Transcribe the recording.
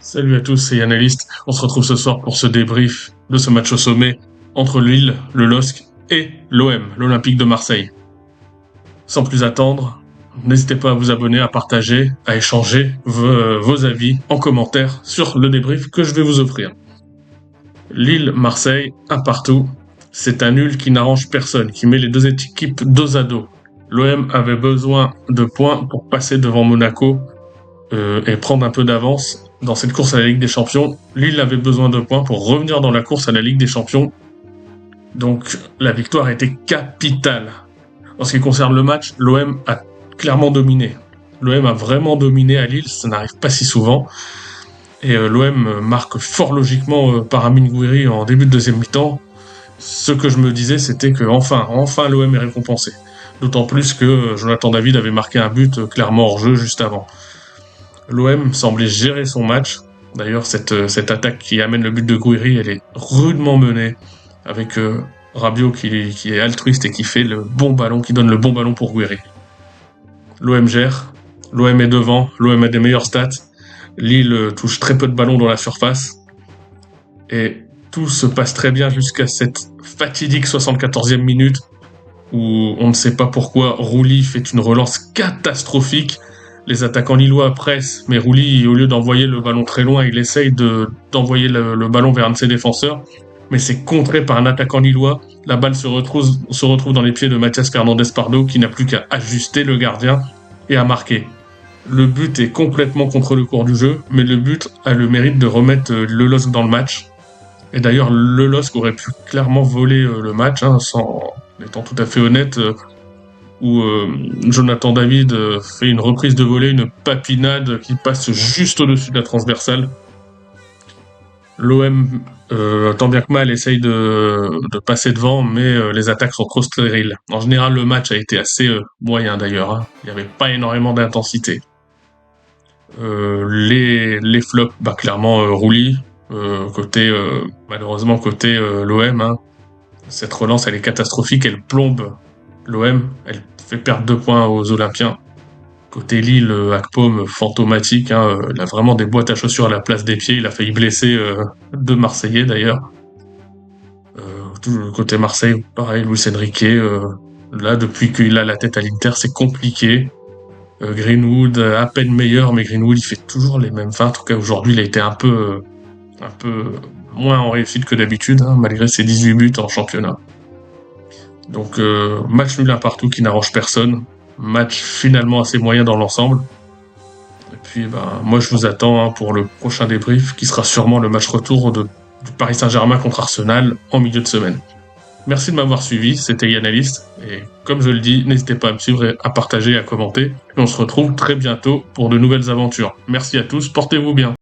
Salut à tous, c'est Yannalist. On se retrouve ce soir pour ce débrief de ce match au sommet entre Lille, le LOSC et l'OM, l'Olympique de Marseille. Sans plus attendre, n'hésitez pas à vous abonner, à partager, à échanger vos avis en commentaire sur le débrief que je vais vous offrir. Lille-Marseille, un partout. C'est un nul qui n'arrange personne, qui met les deux équipes dos à dos. L'OM avait besoin de points pour passer devant Monaco et prendre un peu d'avance dans cette course à la Ligue des Champions. Lille avait besoin de points pour revenir dans la course à la Ligue des Champions. Donc la victoire était capitale. En ce qui concerne le match, l'OM a clairement dominé. L'OM a vraiment dominé à Lille, ça n'arrive pas si souvent. Et l'OM marque fort logiquement par Amine Gouiri en début de deuxième mi-temps. Ce que je me disais, c'était que enfin l'OM est récompensé. D'autant plus que Jonathan David avait marqué un but clairement hors jeu juste avant. L'OM semblait gérer son match. D'ailleurs, cette attaque qui amène le but de Gouiri, elle est rudement menée, avec Rabiot qui est altruiste et qui fait le bon ballon, qui donne le bon ballon pour Gouiri. L'OM gère, l'OM est devant, l'OM a des meilleures stats. Lille touche très peu de ballons dans la surface. Et tout se passe très bien jusqu'à cette fatidique 74e minute, où on ne sait pas pourquoi Rouli fait une relance catastrophique. Les attaquants lillois pressent, mais Rouli, au lieu d'envoyer le ballon très loin, il essaye d'envoyer le ballon vers un de ses défenseurs, mais c'est contré par un attaquant lillois. La balle se retrouve dans les pieds de Mathias Fernandez-Pardo, qui n'a plus qu'à ajuster le gardien et à marquer. Le but est complètement contre le cours du jeu, mais le but a le mérite de remettre le LOSC dans le match. Et d'ailleurs, le LOSC aurait pu clairement voler le match, sans étant tout à fait honnête, où Jonathan David fait une reprise de volée, une papinade qui passe juste au-dessus de la transversale. L'OM, tant bien que mal, essaye de passer devant, mais les attaques sont trop stériles. En général, le match a été assez moyen d'ailleurs. Il n'y avait pas énormément d'intensité. Les flops, clairement Rouli, malheureusement côté l'OM. Cette relance, elle est catastrophique, elle plombe l'OM, elle fait perdre 2 points aux Olympiens. Côté Lille, Akpom, fantomatique, il a vraiment des boîtes à chaussures à la place des pieds, il a failli blesser 2 Marseillais d'ailleurs. Côté Marseille, pareil, Luis Enrique, là depuis qu'il a la tête à l'Inter, c'est compliqué. Greenwood, à peine meilleur, mais Greenwood il fait toujours les mêmes fins. En tout cas aujourd'hui il a été un peu moins en réussite que d'habitude, malgré ses 18 buts en championnat. Donc match nul un partout qui n'arrange personne. Match finalement assez moyen dans l'ensemble. Et puis moi je vous attends pour le prochain débrief qui sera sûrement le match retour du Paris Saint-Germain contre Arsenal en milieu de semaine. Merci de m'avoir suivi, c'était Yannalist. Et comme je le dis, n'hésitez pas à me suivre, à partager et à commenter. Et on se retrouve très bientôt pour de nouvelles aventures. Merci à tous, portez-vous bien.